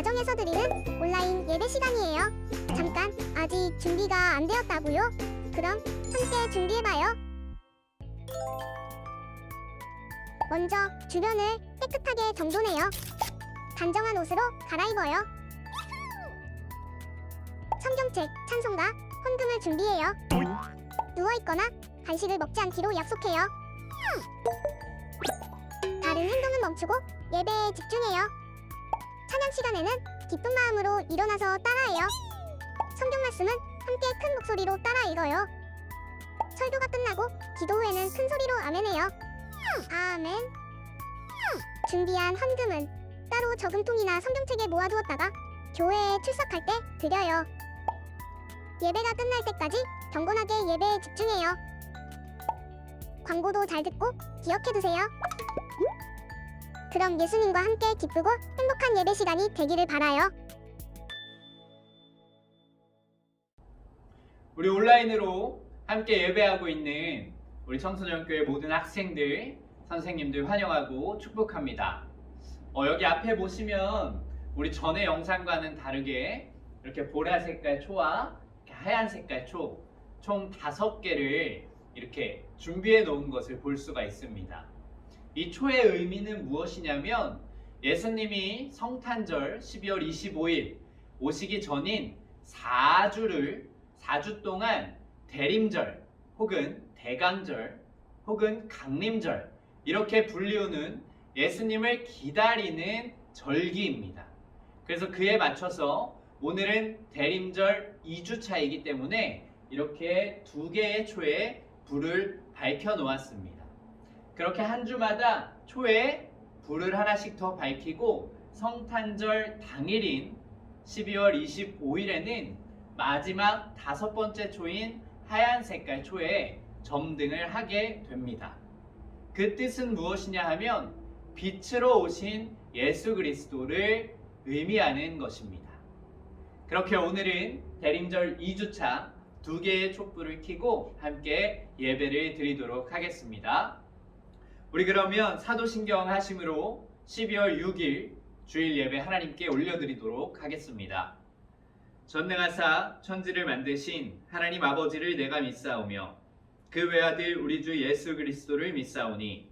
가정에서 드리는 온라인 예배 시간이에요. 잠깐, 아직 준비가 안 되었다고요? 그럼 함께 준비해봐요. 먼저 주변을 깨끗하게 정돈해요. 단정한 옷으로 갈아입어요. 성경책, 찬송가, 헌금을 준비해요. 누워있거나 간식을 먹지 않기로 약속해요. 다른 행동은 멈추고 예배에 집중해요. 찬양 시간에는 기쁜 마음으로 일어나서 따라해요. 성경 말씀은 함께 큰 목소리로 따라 읽어요. 설교가 끝나고 기도 후에는 큰 소리로 아멘해요. 아멘. 준비한 헌금은 따로 저금통이나 성경책에 모아두었다가 교회에 출석할 때 드려요. 예배가 끝날 때까지 경건하게 예배에 집중해요. 광고도 잘 듣고 기억해두세요. 그럼 예수님과 함께 기쁘고 행복한 예배 시간이 되기를 바라요. 우리 온라인으로 함께 예배하고 있는 우리 청소년교회 모든 학생들, 선생님들 환영하고 축복합니다. 여기 앞에 보시면 우리 전의 영상과는 다르게 이렇게 보라 색깔 초와 하얀 색깔 초, 총 5개를 이렇게 준비해 놓은 것을 볼 수가 있습니다. 이 초의 의미는 무엇이냐면 예수님이 성탄절 12월 25일 오시기 전인 4주 동안 대림절 혹은 대강절 혹은 강림절 이렇게 불리우는 예수님을 기다리는 절기입니다. 그래서 그에 맞춰서 오늘은 대림절 2주차이기 때문에 이렇게 2개의 초에 불을 밝혀 놓았습니다. 그렇게 한 주마다 초에 불을 하나씩 더 밝히고 성탄절 당일인 12월 25일에는 마지막 5번째 초인 하얀 색깔 초에 점등을 하게 됩니다. 그 뜻은 무엇이냐 하면 빛으로 오신 예수 그리스도를 의미하는 것입니다. 그렇게 오늘은 대림절 2주차 2개의 촛불을 켜고 함께 예배를 드리도록 하겠습니다. 우리 그러면 사도신경 하심으로 12월 6일 주일 예배 하나님께 올려드리도록 하겠습니다. 전능하사 천지를 만드신 하나님 아버지를 내가 믿사오며 그 외아들 우리 주 예수 그리스도를 믿사오니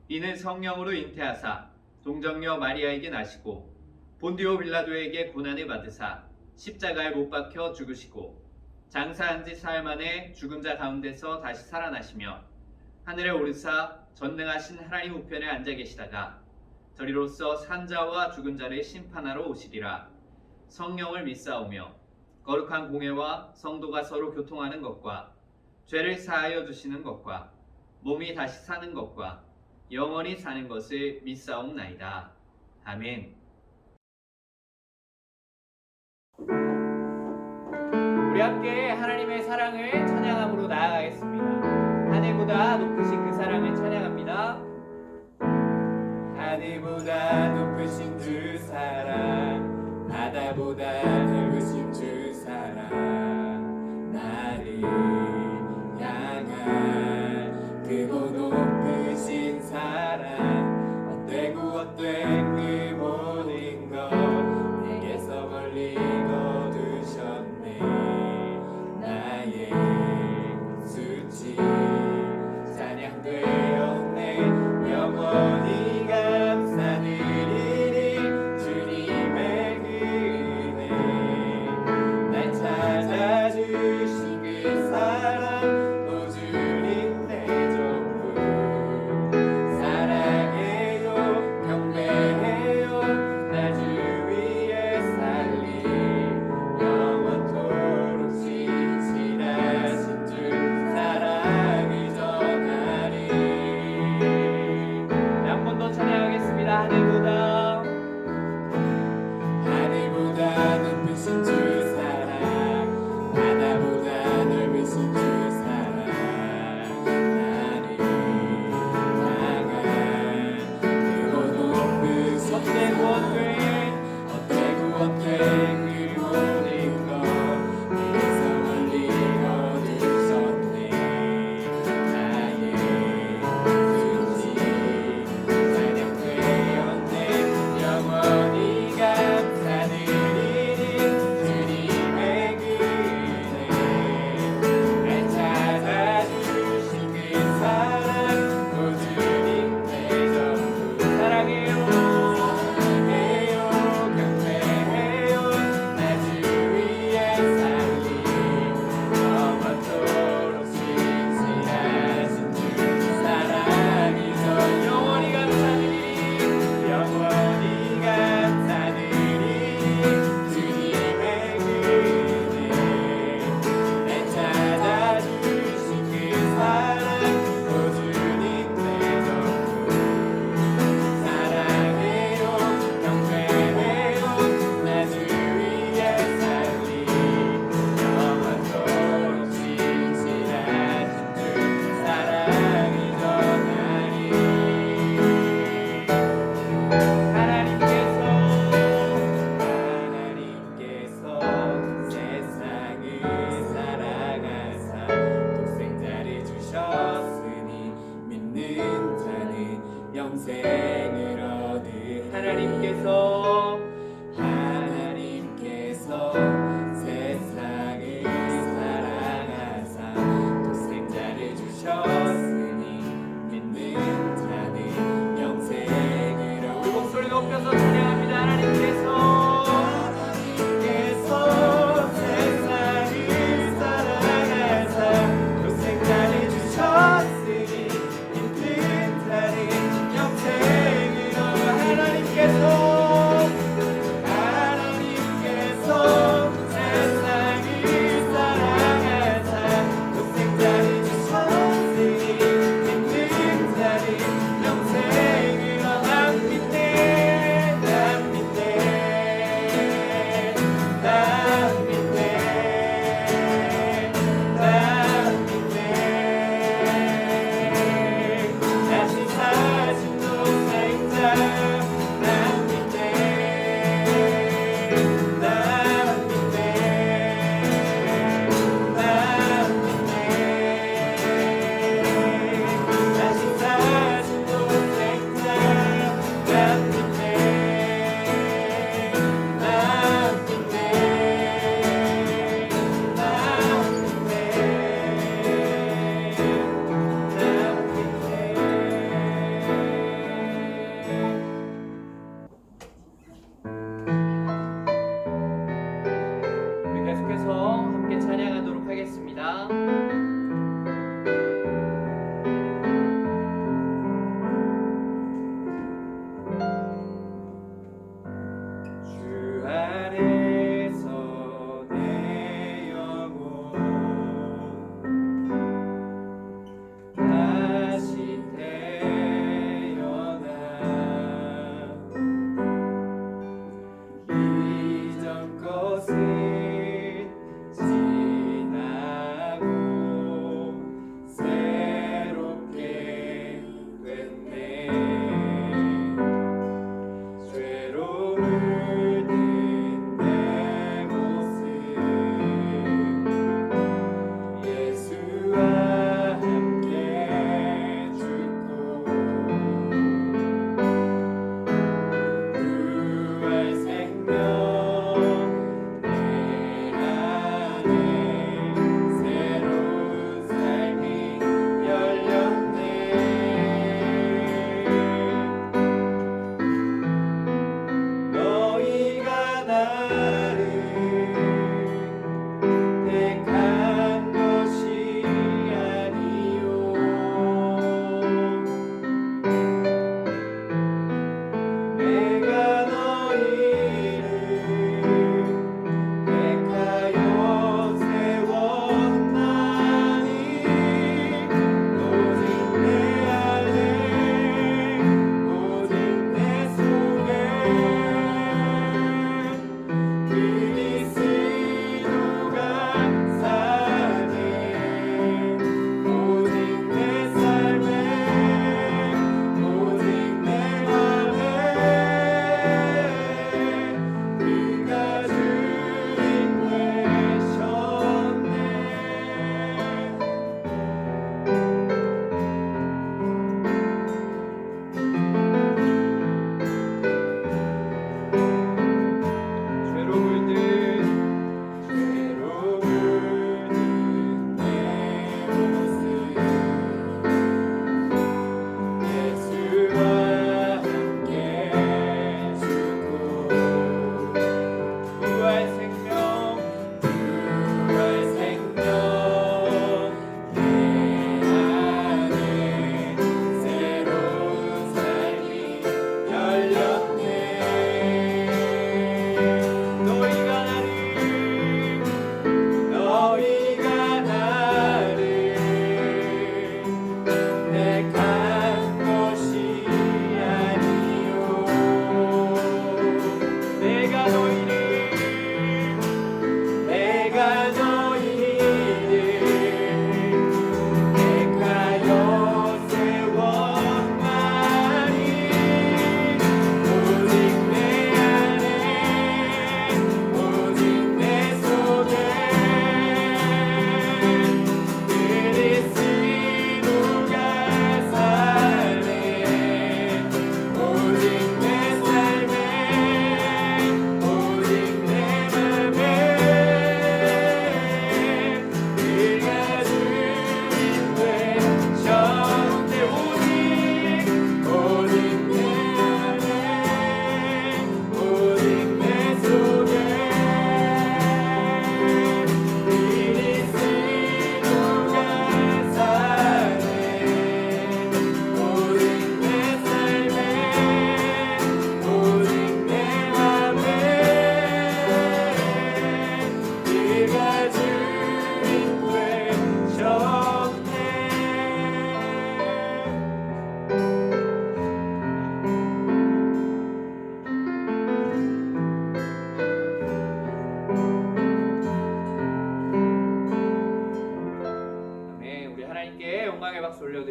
이는 성령으로 잉태하사 동정녀 마리아에게 나시고 본디오 빌라도에게 고난을 받으사 십자가에 못 박혀 죽으시고 장사한 지 사흘 만에 죽은 자 가운데서 다시 살아나시며 하늘에 오르사 전능하신 하나님 우편에 앉아 계시다가 저리로서 산자와 죽은 자를 심판하러 오시리라. 성령을 믿사오며 거룩한 공회와 성도가 서로 교통하는 것과 죄를 사하여 주시는 것과 몸이 다시 사는 것과 영원히 사는 것을 믿사옵나이다. 아멘. 우리 함께 하나님의 사랑을 찬양함으로 나아가겠습니다. 하늘보다 높으신 그 사랑을 찬양합니다. 하늘보다 높으신 주 사랑, 바다보다 넓으신 주 사랑, 나를 향한 크고 높으신 사랑, 헛되고 그 모든 것 내게서 멀리 거두셨네. 나의 수치 찬양되었네. 영원히 감사드리리 주님의 은혜 날 찾아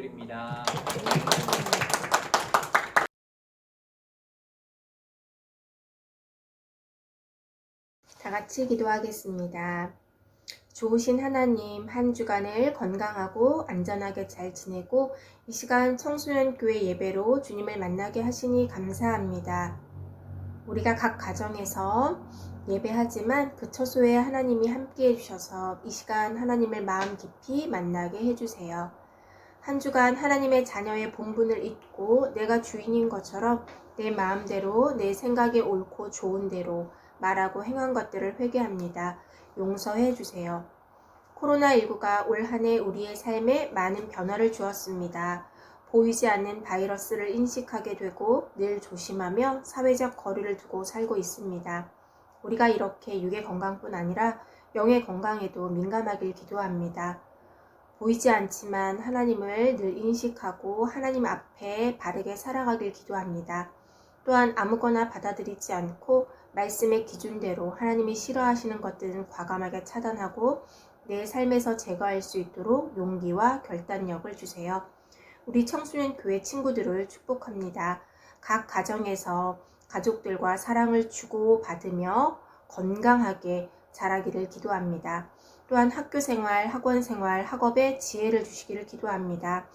축하드립니다. 다 같이 기도하겠습니다. 좋으신 하나님, 한 주간을 건강하고 안전하게 잘 지내고 이 시간 청소년 교회 예배로 주님을 만나게 하시니 감사합니다. 우리가 각 가정에서 예배하지만 그 처소에 하나님이 함께 해주셔서 이 시간 하나님을 마음 깊이 만나게 해주세요. 한 주간 하나님의 자녀의 본분을 잊고 내가 주인인 것처럼 내 마음대로 내 생각에 옳고 좋은 대로 말하고 행한 것들을 회개합니다. 용서해 주세요. 코로나19가 올 한 해 우리의 삶에 많은 변화를 주었습니다. 보이지 않는 바이러스를 인식하게 되고 늘 조심하며 사회적 거리를 두고 살고 있습니다. 우리가 이렇게 육의 건강뿐 아니라 영의 건강에도 민감하길 기도합니다. 보이지 않지만 하나님을 늘 인식하고 하나님 앞에 바르게 살아가길 기도합니다. 또한 아무거나 받아들이지 않고 말씀의 기준대로 하나님이 싫어하시는 것들은 과감하게 차단하고 내 삶에서 제거할 수 있도록 용기와 결단력을 주세요. 우리 청소년 교회 친구들을 축복합니다. 각 가정에서 가족들과 사랑을 주고받으며 건강하게 자라기를 기도합니다. 또한 학교생활, 학원생활, 학업에 지혜를 주시기를 기도합니다.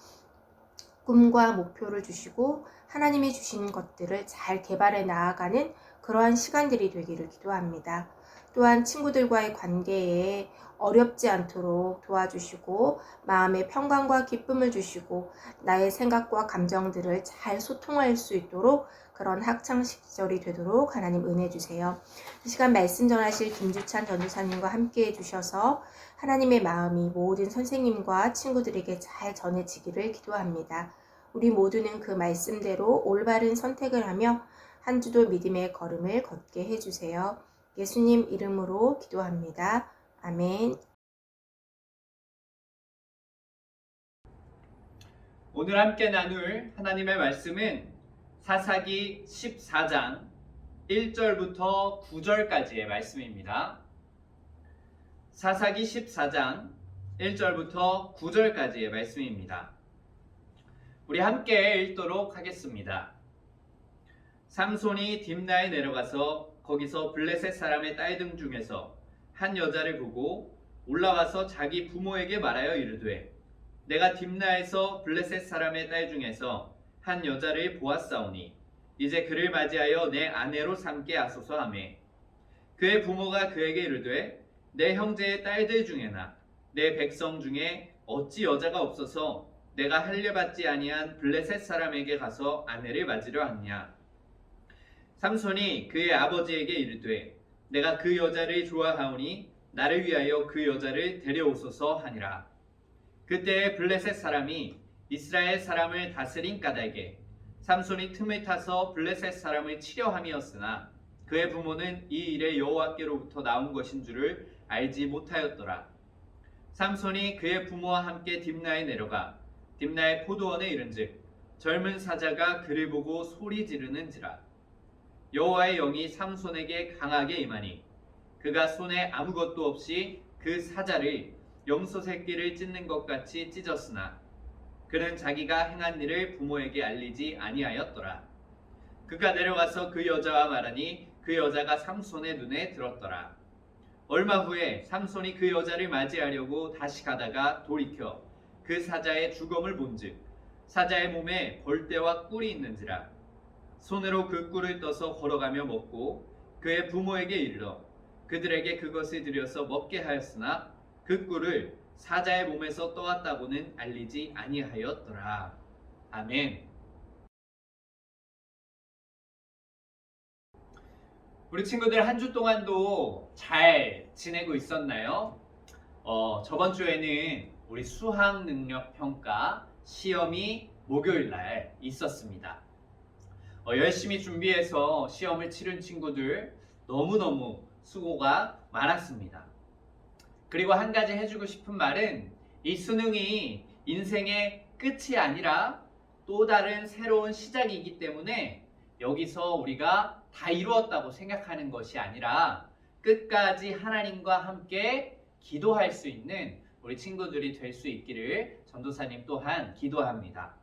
꿈과 목표를 주시고 하나님이 주신 것들을 잘 개발해 나아가는 그러한 시간들이 되기를 기도합니다. 또한 친구들과의 관계에 어렵지 않도록 도와주시고 마음의 평강과 기쁨을 주시고 나의 생각과 감정들을 잘 소통할 수 있도록 그런 학창 시절이 되도록 하나님 은혜 주세요. 이 시간 말씀 전하실 김주찬 전도사님과 함께 해주셔서 하나님의 마음이 모든 선생님과 친구들에게 잘 전해지기를 기도합니다. 우리 모두는 그 말씀대로 올바른 선택을 하며 한 주도 믿음의 걸음을 걷게 해주세요. 예수님 이름으로 기도합니다. 아멘. 오늘 함께 나눌 하나님의 말씀은 사사기 14장 1절부터 9절까지의 말씀입니다. 사사기 14장 1절부터 9절까지의 말씀입니다. 우리 함께 읽도록 하겠습니다. 삼손이 딥나에 내려가서 거기서 블레셋 사람의 딸들 중에서 한 여자를 보고 올라와서 자기 부모에게 말하여 이르되 내가 딥나에서 블레셋 사람의 딸 중에서 한 여자를 보았사오니 이제 그를 맞이하여 내 아내로 삼게 하소서 하매 그의 부모가 그에게 이르되 내 형제의 딸들 중에나 내 백성 중에 어찌 여자가 없어서 내가 할례받지 아니한 블레셋 사람에게 가서 아내를 맞으려 하느냐. 삼손이 그의 아버지에게 이르되 내가 그 여자를 좋아하오니 나를 위하여 그 여자를 데려오소서 하니라. 그때 블레셋 사람이 이스라엘 사람을 다스린 까닭에 삼손이 틈을 타서 블레셋 사람을 치려 함이었으나 그의 부모는 이 일에 여호와께로부터 나온 것인 줄을 알지 못하였더라. 삼손이 그의 부모와 함께 딥나에 내려가 딥나의 포도원에 이른즉 젊은 사자가 그를 보고 소리 지르는지라. 여호와의 영이 삼손에게 강하게 임하니 그가 손에 아무것도 없이 그 사자를 염소 새끼를 찢는 것 같이 찢었으나 그는 자기가 행한 일을 부모에게 알리지 아니하였더라. 그가 내려가서 그 여자와 말하니 그 여자가 삼손의 눈에 들었더라. 얼마 후에 삼손이 그 여자를 맞이하려고 다시 가다가 돌이켜 그 사자의 주검을 본즉 사자의 몸에 벌떼와 꿀이 있는지라. 손으로 그 꿀을 떠서 걸어가며 먹고 그의 부모에게 이르러 그들에게 그것을 들여서 먹게 하였으나 그 꿀을 사자의 몸에서 떠왔다고는 알리지 아니하였더라. 아멘. 우리 친구들 한 주 동안도 잘 지내고 있었나요? 저번 주에는 우리 수학 능력 평가 시험이 목요일 날 있었습니다. 열심히 준비해서 시험을 치른 친구들 너무너무 수고가 많았습니다. 그리고 한 가지 해주고 싶은 말은 이 수능이 인생의 끝이 아니라 또 다른 새로운 시작이기 때문에 여기서 우리가 다 이루었다고 생각하는 것이 아니라 끝까지 하나님과 함께 기도할 수 있는 우리 친구들이 될 수 있기를 전도사님 또한 기도합니다.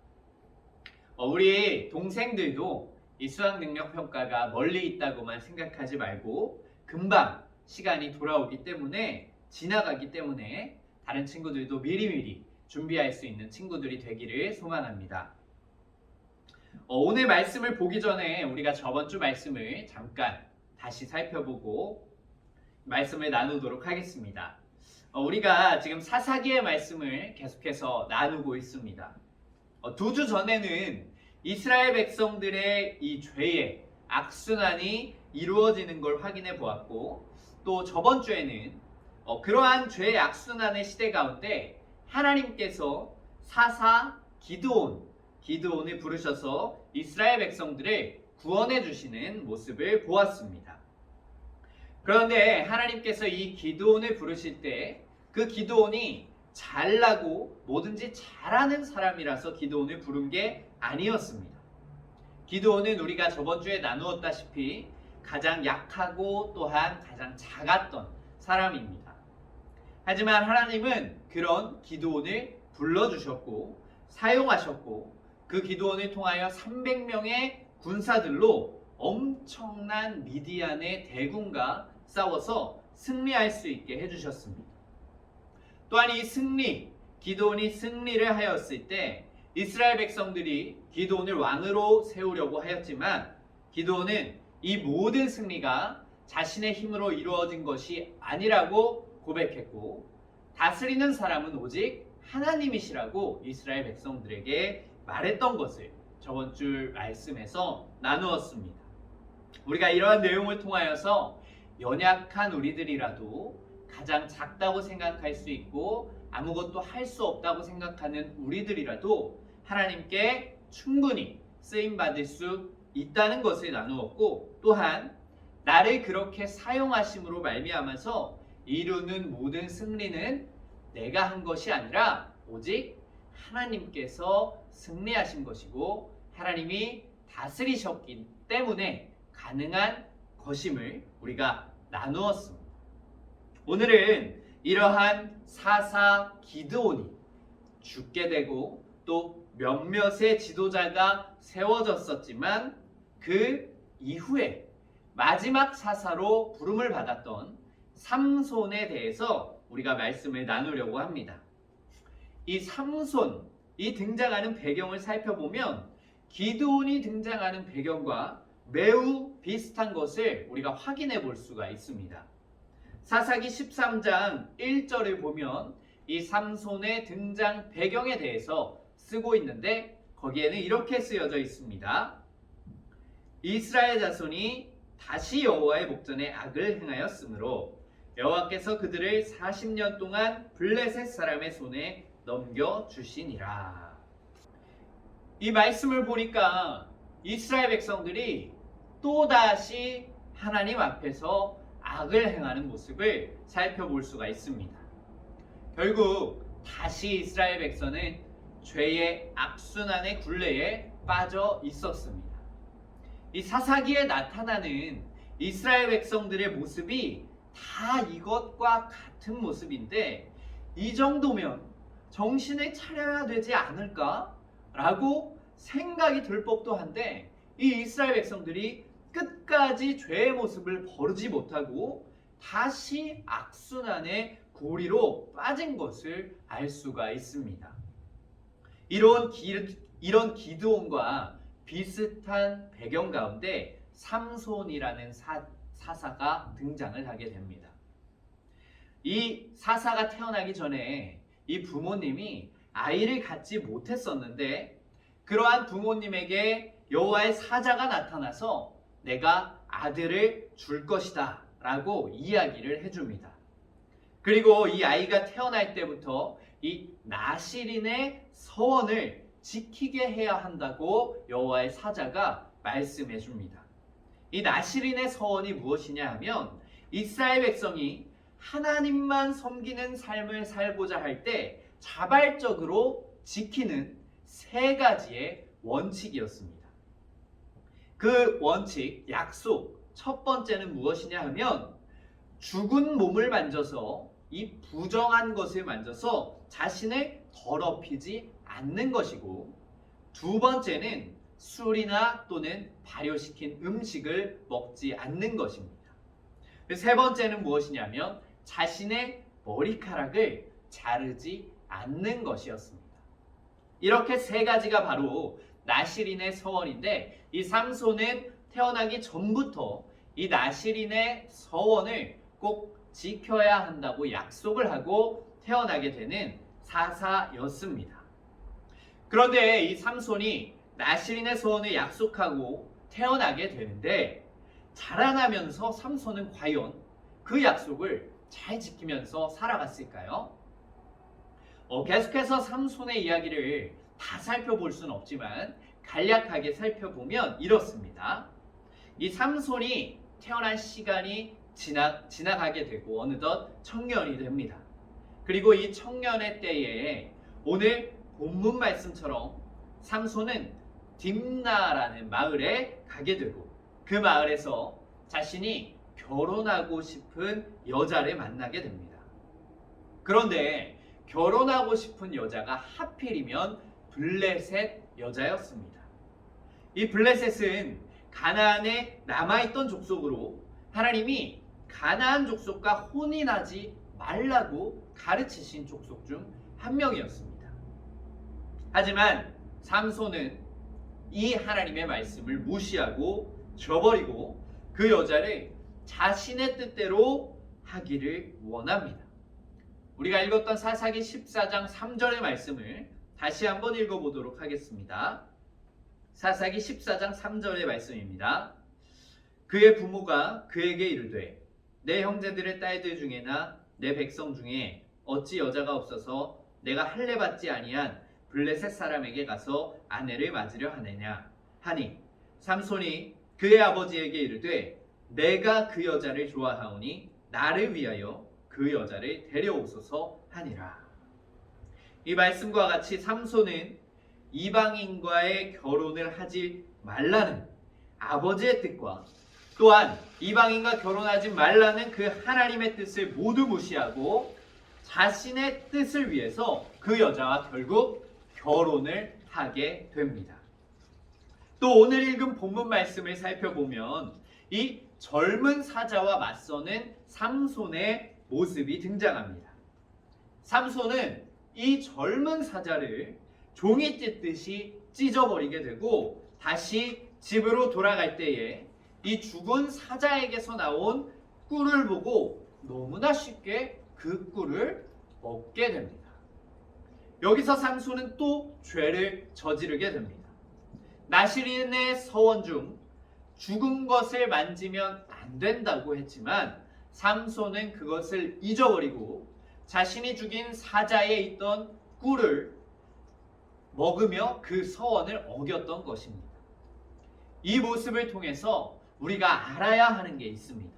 우리 동생들도 이 수학능력평가가 멀리 있다고만 생각하지 말고 금방 시간이 돌아오기 때문에 지나가기 때문에 다른 친구들도 미리미리 준비할 수 있는 친구들이 되기를 소망합니다. 오늘 말씀을 보기 전에 우리가 저번 주 말씀을 잠깐 다시 살펴보고 말씀을 나누도록 하겠습니다. 우리가 지금 사사기의 말씀을 계속해서 나누고 있습니다. 2주 전에는 이스라엘 백성들의 이 죄의 악순환이 이루어지는 걸 확인해 보았고, 또 저번 주에는 그러한 죄의 악순환의 시대 가운데 하나님께서 사사 기드온을 부르셔서 이스라엘 백성들을 구원해 주시는 모습을 보았습니다. 그런데 하나님께서 이 기드온을 부르실 때 그 기드온이 잘나고 뭐든지 잘하는 사람이라서 기드온을 부른 게 아니었습니다. 기드온은 우리가 저번 주에 나누었다시피 가장 약하고 또한 가장 작았던 사람입니다. 하지만 하나님은 그런 기드온을 불러주셨고 사용하셨고, 그 기드온을 통하여 300명의 군사들로 엄청난 미디안의 대군과 싸워서 승리할 수 있게 해주셨습니다. 또한 이 기드온이 승리를 하였을 때 이스라엘 백성들이 기드온을 왕으로 세우려고 하였지만, 기드온은 이 모든 승리가 자신의 힘으로 이루어진 것이 아니라고 고백했고, 다스리는 사람은 오직 하나님이시라고 이스라엘 백성들에게 말했던 것을 저번 주 말씀에서 나누었습니다. 우리가 이러한 내용을 통하여서 연약한 우리들이라도 가장 작다고 생각할 수 있고 아무것도 할 수 없다고 생각하는 우리들이라도 하나님께 충분히 쓰임받을 수 있다는 것을 나누었고, 또한 나를 그렇게 사용하심으로 말미암아서 이루는 모든 승리는 내가 한 것이 아니라 오직 하나님께서 승리하신 것이고 하나님이 다스리셨기 때문에 가능한 것임을 우리가 나누었습니다. 오늘은 이러한 사사 기드온이 죽게 되고 또 몇몇의 지도자가 세워졌었지만 그 이후에 마지막 사사로 부름을 받았던 삼손에 대해서 우리가 말씀을 나누려고 합니다. 이 삼손이 등장하는 배경을 살펴보면 기드온이 등장하는 배경과 매우 비슷한 것을 우리가 확인해 볼 수가 있습니다. 사사기 13장 1절을 보면 이 삼손의 등장 배경에 대해서 쓰고 있는데, 거기에는 이렇게 쓰여져 있습니다. 이스라엘 자손이 다시 여호와의 목전에 악을 행하였으므로 여호와께서 그들을 40년 동안 블레셋 사람의 손에 넘겨주시니라. 이 말씀을 보니까 이스라엘 백성들이 또다시 하나님 앞에서 악을 행하는 모습을 살펴볼 수가 있습니다. 결국 다시 이스라엘 백성은 죄의 악순환의 굴레에 빠져 있었습니다. 이 사사기에 나타나는 이스라엘 백성들의 모습이 다 이것과 같은 모습인데, 이 정도면 정신을 차려야 되지 않을까라고 생각이 들 법도 한데, 이 이스라엘 백성들이 끝까지 죄의 모습을 버리지 못하고 다시 악순환의 고리로 빠진 것을 알 수가 있습니다. 이런 기드온과 비슷한 배경 가운데 삼손이라는 사사가 등장을 하게 됩니다. 이 사사가 태어나기 전에 이 부모님이 아이를 갖지 못했었는데, 그러한 부모님에게 여호와의 사자가 나타나서 내가 아들을 줄 것이다 라고 이야기를 해줍니다. 그리고 이 아이가 태어날 때부터 이 나실인의 서원을 지키게 해야 한다고 여호와의 사자가 말씀해 줍니다. 이 나실인의 서원이 무엇이냐 하면, 이스라엘 백성이 하나님만 섬기는 삶을 살고자 할 때 자발적으로 지키는 3가지의 원칙이었습니다. 그 원칙, 약속, 첫 번째는 무엇이냐 하면, 죽은 몸을 만져서 이 부정한 것을 만져서 자신을 더럽히지 않는 것이고, 두 번째는 술이나 또는 발효시킨 음식을 먹지 않는 것입니다. 세 번째는 무엇이냐면 자신의 머리카락을 자르지 않는 것이었습니다. 이렇게 세 가지가 바로 나실인의 서원인데, 이 삼손은 태어나기 전부터 이 나실인의 서원을 꼭 지켜야 한다고 약속을 하고 태어나게 되는 사사였습니다. 그런데 이 삼손이 나실인의 서원을 약속하고 태어나게 되는데, 자라나면서 삼손은 과연 그 약속을 잘 지키면서 살아갔을까요? 계속해서 삼손의 이야기를 다 살펴볼 수는 없지만 간략하게 살펴보면 이렇습니다. 이 삼손이 태어난 시간이 지나가게 되고 어느덧 청년이 됩니다. 그리고 이 청년의 때에 오늘 본문 말씀처럼 삼손은 딥나라는 마을에 가게 되고, 그 마을에서 자신이 결혼하고 싶은 여자를 만나게 됩니다. 그런데 결혼하고 싶은 여자가 하필이면 블레셋 여자였습니다. 이 블레셋은 가나안에 남아있던 족속으로 하나님이 가나안 족속과 혼인하지 말라고 가르치신 족속 중 한 명이었습니다. 하지만 삼손은 이 하나님의 말씀을 무시하고 저버리고 그 여자를 자신의 뜻대로 하기를 원합니다. 우리가 읽었던 사사기 14장 3절의 말씀을 다시 한번 읽어보도록 하겠습니다. 사사기 14장 3절의 말씀입니다. 그의 부모가 그에게 이르되 내 형제들의 딸들 중에나 내 백성 중에 어찌 여자가 없어서 내가 할례받지 아니한 블레셋 사람에게 가서 아내를 맞으려 하느냐 하니, 삼손이 그의 아버지에게 이르되 내가 그 여자를 좋아하오니 나를 위하여 그 여자를 데려오소서 하니라. 이 말씀과 같이 삼손은 이방인과의 결혼을 하지 말라는 아버지의 뜻과 또한 이방인과 결혼하지 말라는 그 하나님의 뜻을 모두 무시하고 자신의 뜻을 위해서 그 여자와 결국 결혼을 하게 됩니다. 또 오늘 읽은 본문 말씀을 살펴보면 이 젊은 사자와 맞서는 삼손의 모습이 등장합니다. 삼손은 이 젊은 사자를 종이 찢듯이 찢어버리게 되고, 다시 집으로 돌아갈 때에 이 죽은 사자에게서 나온 꿀을 보고 너무나 쉽게 그 꿀을 먹게 됩니다. 여기서 삼손은 또 죄를 저지르게 됩니다. 나실인의 서원 중 죽은 것을 만지면 안 된다고 했지만 삼손은 그것을 잊어버리고 자신이 죽인 사자에 있던 꿀을 먹으며 그 서원을 어겼던 것입니다. 이 모습을 통해서 우리가 알아야 하는 게 있습니다.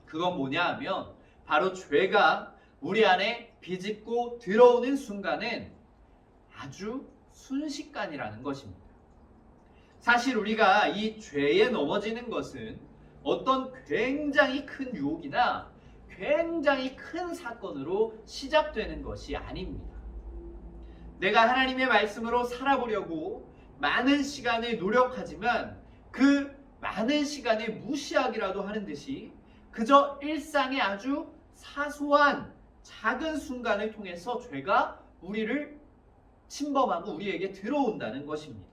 그건 뭐냐 하면 바로 죄가 우리 안에 비집고 들어오는 순간은 아주 순식간이라는 것입니다. 사실 우리가 이 죄에 넘어지는 것은 어떤 굉장히 큰 유혹이나 굉장히 큰 사건으로 시작되는 것이 아닙니다. 내가 하나님의 말씀으로 살아보려고 많은 시간을 노력하지만 그 많은 시간을 무시하기라도 하는 듯이 그저 일상의 아주 사소한 작은 순간을 통해서 죄가 우리를 침범하고 우리에게 들어온다는 것입니다.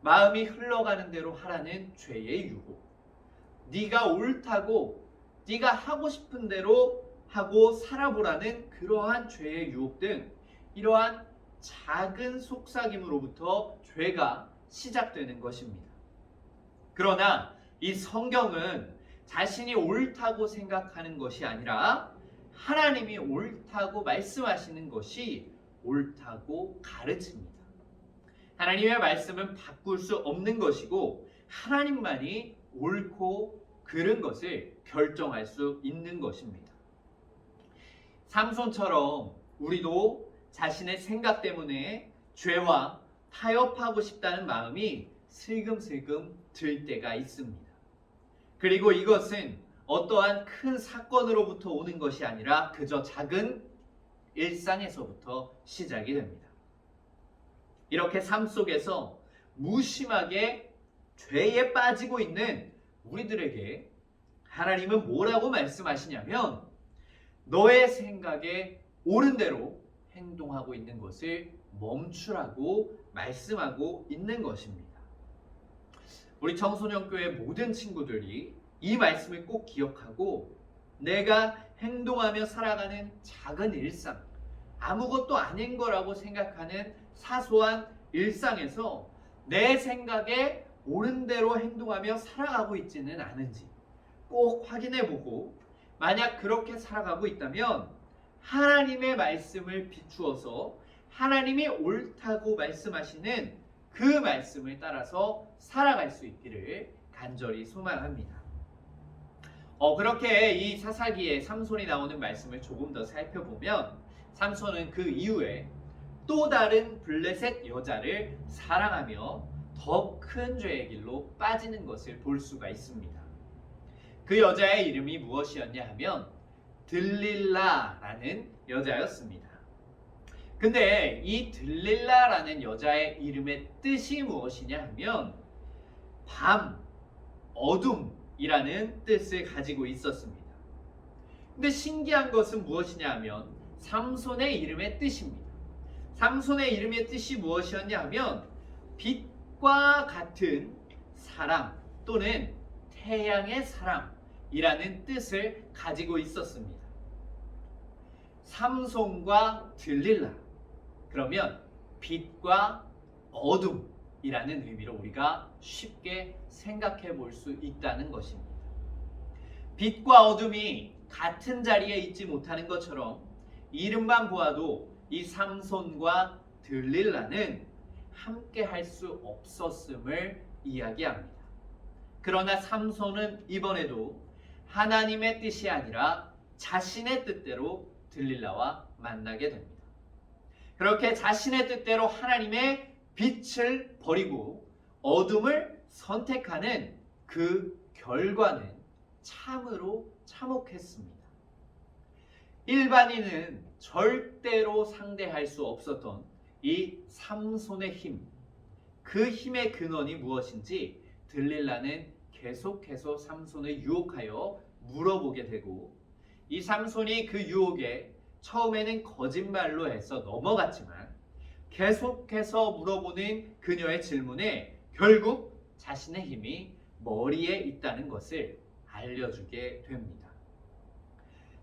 마음이 흘러가는 대로 하라는 죄의 유혹, 네가 옳다고 네가 하고 싶은 대로 하고 살아보라는 그러한 죄의 유혹 등 이러한 작은 속삭임으로부터 죄가 시작되는 것입니다. 그러나 이 성경은 자신이 옳다고 생각하는 것이 아니라 하나님이 옳다고 말씀하시는 것이 옳다고 가르칩니다. 하나님의 말씀은 바꿀 수 없는 것이고 하나님만이 옳고 그른 것을 결정할 수 있는 것입니다. 삼손처럼 우리도 자신의 생각 때문에 죄와 타협하고 싶다는 마음이 슬금슬금 들 때가 있습니다. 그리고 이것은 어떠한 큰 사건으로부터 오는 것이 아니라 그저 작은 일상에서부터 시작이 됩니다. 이렇게 삶 속에서 무심하게 죄에 빠지고 있는 우리들에게 하나님은 뭐라고 말씀하시냐면 너의 생각에 옳은 대로 행동하고 있는 것을 멈추라고 말씀하고 있는 것입니다. 우리 청소년교회 모든 친구들이 이 말씀을 꼭 기억하고 내가 행동하며 살아가는 작은 일상, 아무것도 아닌 거라고 생각하는 사소한 일상에서 내 생각에 옳은 대로 행동하며 살아가고 있지는 않은지 꼭 확인해보고, 만약 그렇게 살아가고 있다면 하나님의 말씀을 비추어서 하나님이 옳다고 말씀하시는 그 말씀을 따라서 살아갈 수 있기를 간절히 소망합니다. 그렇게 이 사사기에 삼손이 나오는 말씀을 조금 더 살펴보면 삼손은 그 이후에 또 다른 블레셋 여자를 사랑하며 더 큰 죄의 길로 빠지는 것을 볼 수가 있습니다. 그 여자의 이름이 무엇이었냐 하면 들릴라라는 여자였습니다. 근데 이 들릴라라는 여자의 이름의 뜻이 무엇이냐 하면 밤, 어둠이라는 뜻을 가지고 있었습니다. 근데 신기한 것은 무엇이냐 하면 삼손의 이름의 뜻입니다. 삼손의 이름의 뜻이 무엇이었냐 하면 빛과 같은 사람 또는 태양의 사람이라는 뜻을 가지고 있었습니다. 삼손과 들릴라, 그러면 빛과 어둠이라는 의미로 우리가 쉽게 생각해 볼 수 있다는 것입니다. 빛과 어둠이 같은 자리에 있지 못하는 것처럼 이름만 보아도 이 삼손과 들릴라는 함께 할 수 없었음을 이야기합니다. 그러나 삼손은 이번에도 하나님의 뜻이 아니라 자신의 뜻대로 들릴라와 만나게 됩니다. 그렇게 자신의 뜻대로 하나님의 빛을 버리고 어둠을 선택하는 그 결과는 참으로 참혹했습니다. 일반인은 절대로 상대할 수 없었던 이 삼손의 힘, 그 힘의 근원이 무엇인지 들릴라는 계속해서 삼손을 유혹하여 물어보게 되고, 이 삼손이 그 유혹에 처음에는 거짓말로 해서 넘어갔지만 계속해서 물어보는 그녀의 질문에 결국 자신의 힘이 머리에 있다는 것을 알려주게 됩니다.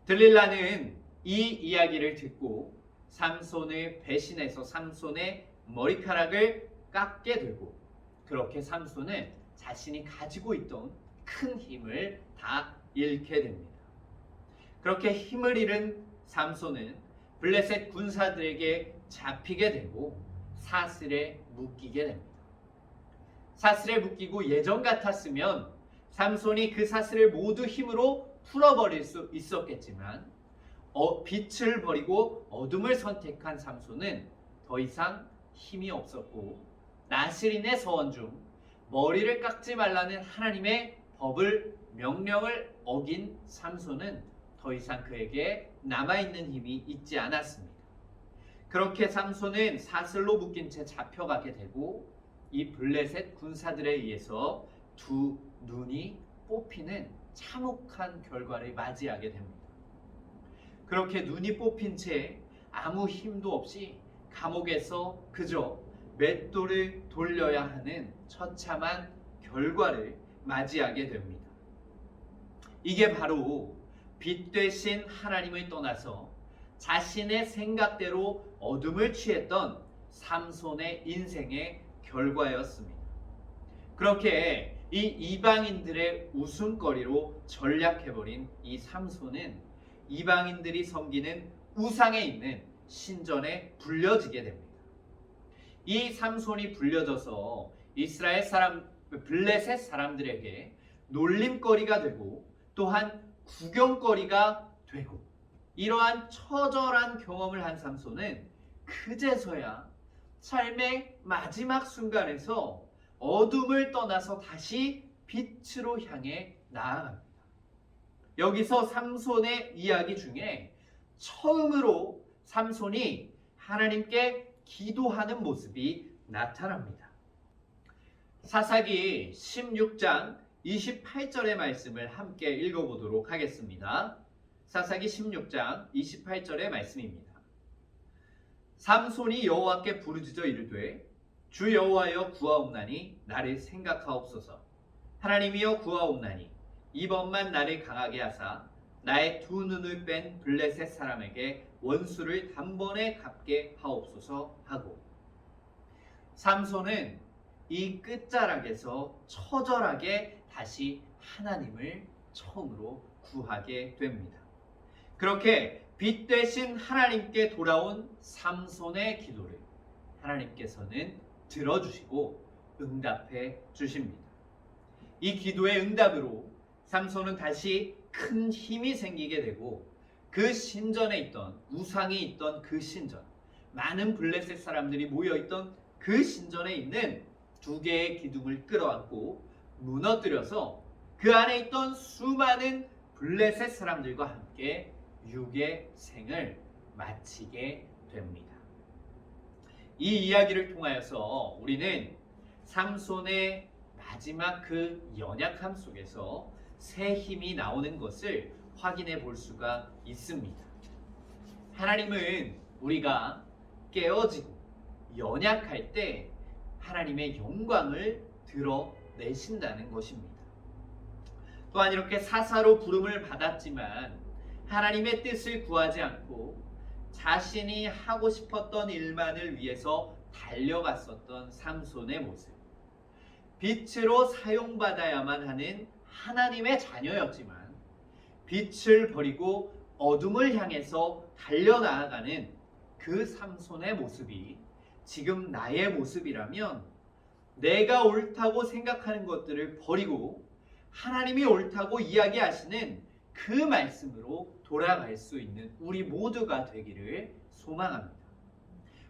들릴라는 이 이야기를 듣고 삼손을 배신해서 삼손의 머리카락을 깎게 되고, 그렇게 삼손은 자신이 가지고 있던 큰 힘을 다 잃게 됩니다. 그렇게 힘을 잃은 삼손은 블레셋 군사들에게 잡히게 되고 사슬에 묶이게 됩니다. 사슬에 묶이고 예전 같았으면 삼손이 그 사슬을 모두 힘으로 풀어버릴 수 있었겠지만 빛을 버리고 어둠을 선택한 삼손은 더 이상 힘이 없었고, 나스린의 서원 중 머리를 깎지 말라는 하나님의 법을 명령을 어긴 삼손은 더 이상 그에게 남아있는 힘이 있지 않았습니다. 그렇게 삼손은 사슬로 묶인 채 잡혀가게 되고 이 블레셋 군사들에 의해서 두 눈이 뽑히는 참혹한 결과를 맞이하게 됩니다. 그렇게 눈이 뽑힌 채 아무 힘도 없이 감옥에서 그저 맷돌을 돌려야 하는 처참한 결과를 맞이하게 됩니다. 이게 바로 빛 대신 하나님을 떠나서 자신의 생각대로 어둠을 취했던 삼손의 인생의 결과였습니다. 그렇게 이 이방인들의 웃음거리로 전락해버린 이 삼손은 이방인들이 섬기는 우상에 있는 신전에 불려지게 됩니다. 이 삼손이 불려져서 이스라엘 사람, 블레셋 사람들에게 놀림거리가 되고 또한 구경거리가 되고, 이러한 처절한 경험을 한 삼손은 그제서야 삶의 마지막 순간에서 어둠을 떠나서 다시 빛으로 향해 나아갑니다. 여기서 삼손의 이야기 중에 처음으로 삼손이 하나님께 기도하는 모습이 나타납니다. 사사기 16장 28절의 말씀을 함께 읽어보도록 하겠습니다. 사사기 16장 28절의 말씀입니다. 삼손이 여호와께 부르짖어 이르되 주 여호와여 구하옵나니 나를 생각하옵소서. 하나님이여 구하옵나니 이번만 나를 강하게 하사 나의 두 눈을 뺀 블레셋 사람에게 원수를 단번에 갚게 하옵소서 하고, 삼손은 이 끝자락에서 처절하게 다시 하나님을 처음으로 구하게 됩니다. 그렇게 빛 대신 하나님께 돌아온 삼손의 기도를 하나님께서는 들어주시고 응답해 주십니다. 이 기도의 응답으로 삼손은 다시 큰 힘이 생기게 되고, 그 신전에 있던 우상이 있던 그 신전, 많은 블레셋 사람들이 모여있던 그 신전에 있는 두 개의 기둥을 끌어안고 무너뜨려서 그 안에 있던 수많은 블레셋 사람들과 함께 육의 생을 마치게 됩니다. 이 이야기를 통하여서 우리는 삼손의 마지막 그 연약함 속에서 새 힘이 나오는 것을 확인해 볼 수가 있습니다. 하나님은 우리가 깨어지고 연약할 때 하나님의 영광을 드러내신다는 것입니다. 또한 이렇게 사사로 부름을 받았지만 하나님의 뜻을 구하지 않고 자신이 하고 싶었던 일만을 위해서 달려갔었던 삼손의 모습, 빛으로 사용받아야만 하는 하나님의 자녀였지만 빛을 버리고 어둠을 향해서 달려나아가는 그 삼손의 모습이 지금 나의 모습이라면, 내가 옳다고 생각하는 것들을 버리고 하나님이 옳다고 이야기하시는 그 말씀으로 돌아갈 수 있는 우리 모두가 되기를 소망합니다.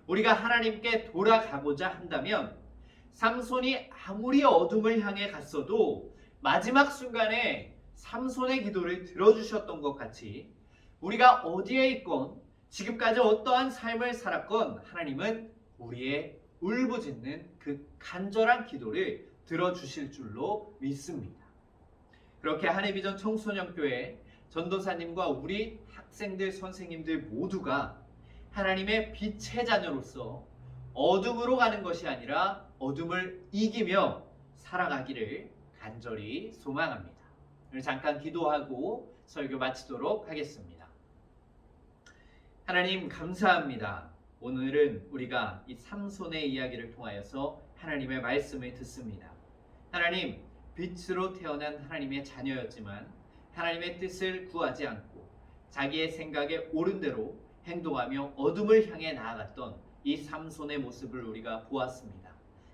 우리가 하나님께 돌아가고자 한다면 삼손이 아무리 어둠을 향해 갔어도 마지막 순간에 삼손의 기도를 들어주셨던 것 같이, 우리가 어디에 있건 지금까지 어떠한 삶을 살았건 하나님은 우리의 울부짖는 그 간절한 기도를 들어주실 줄로 믿습니다. 그렇게 한해비전 청소년교회 전도사님과 우리 학생들, 선생님들 모두가 하나님의 빛의 자녀로서 어둠으로 가는 것이 아니라 어둠을 이기며 살아가기를 간절히 소망합니다. 오늘 잠깐 기도하고 설교 마치도록 하겠습니다. 하나님 감사합니다. 오늘은 우리가 이 삼손의 이야기를 통하여서 하나님의 말씀을 듣습니다. 하나님, 빛으로 태어난 하나님의 자녀였지만 하나님의 뜻을 구하지 않고 자기의 생각에 옳은 대로 행동하며 어둠을 향해 나아갔던 이 삼손의 모습을 우리가 보았습니다.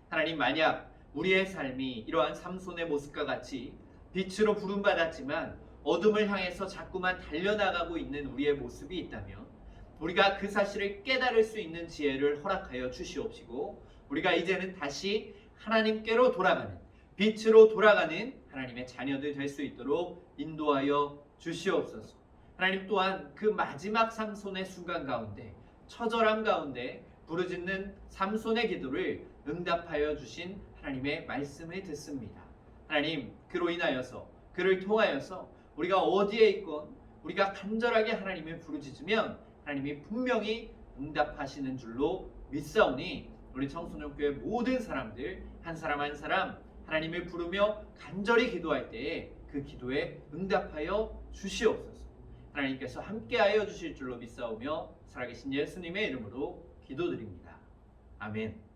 하나님, 만약 우리의 삶이 이러한 삼손의 모습과 같이 빛으로 부름받았지만 어둠을 향해서 자꾸만 달려나가고 있는 우리의 모습이 있다면 우리가 그 사실을 깨달을 수 있는 지혜를 허락하여 주시옵시고, 우리가 이제는 다시 하나님께로 돌아가는, 빛으로 돌아가는 하나님의 자녀들 될 수 있도록 인도하여 주시옵소서. 하나님, 또한 그 마지막 삼손의 순간 가운데, 처절함 가운데 부르짖는 삼손의 기도를 응답하여 주신 하나님의 말씀을 듣습니다. 하나님, 그로 인하여서, 그를 통하여서 우리가 어디에 있건 우리가 간절하게 하나님을 부르짖으면 하나님이 분명히 응답하시는 줄로 믿사오니, 우리 청소년교회 모든 사람들 한 사람 한 사람 하나님을 부르며 간절히 기도할 때에 그 기도에 응답하여 주시옵소서. 하나님께서 함께하여 주실 줄로 믿사오며 살아계신 예수님의 이름으로 기도드립니다. 아멘.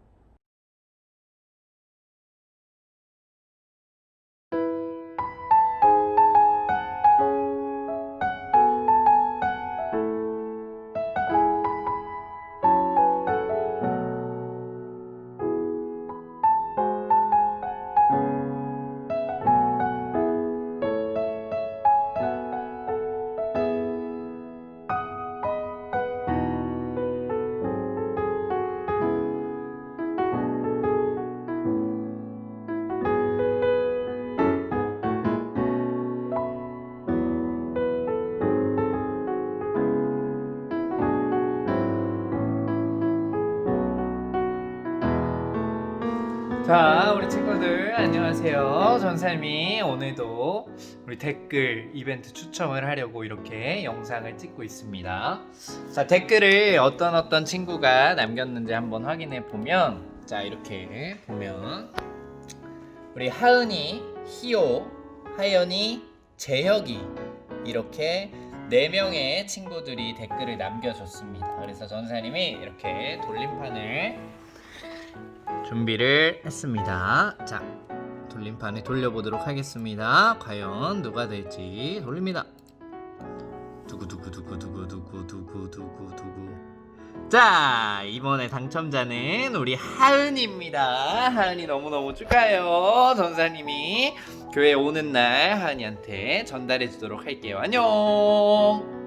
자, 우리 친구들 안녕하세요. 전삶이 오늘도 우리 댓글 이벤트 추첨을 하려고 이렇게 영상을 찍고 있습니다. 자, 댓글을 어떤 친구가 남겼는지 한번 확인해 보면, 자, 이렇게 보면 우리 하은이, 희호, 하연이, 재혁이 이렇게 4명의 친구들이 댓글을 남겨줬습니다. 그래서 전사님이 이렇게 돌림판을 준비를 했습니다. 자, 돌림판을 돌려보도록 하겠습니다. 과연 누가 될지 돌립니다. 두구두구두구두구두구두구두구. 자, 이번에 당첨자는 우리 하은입니다. 하은이 너무너무 축하해요. 전사님이 교회 오는 날 하은이한테 전달해 주도록 할게요. 안녕.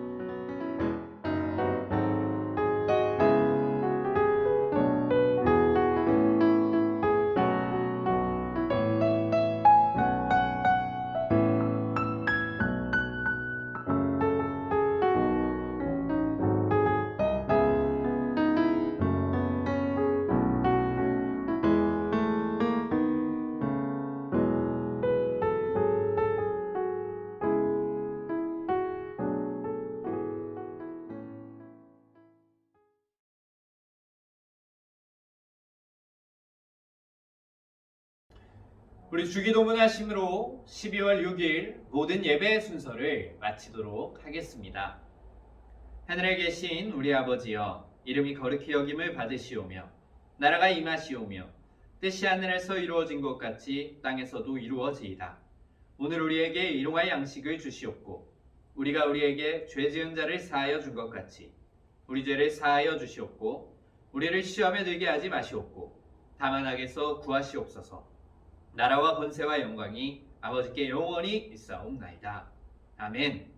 우리 주기도문 하심으로 12월 6일 모든 예배 순서를 마치도록 하겠습니다. 하늘에 계신 우리 아버지여, 이름이 거룩히 여김을 받으시오며 나라가 임하시오며 뜻이 하늘에서 이루어진 것 같이 땅에서도 이루어지이다. 오늘 우리에게 일용할 양식을 주시옵고 우리가 우리에게 죄 지은 자를 사하여 준 것 같이 우리 죄를 사하여 주시옵고 우리를 시험에 들게 하지 마시옵고 다만 악에서 구하시옵소서. 나라와 권세와 영광이 아버지께 영원히 있사옵나이다. 아멘.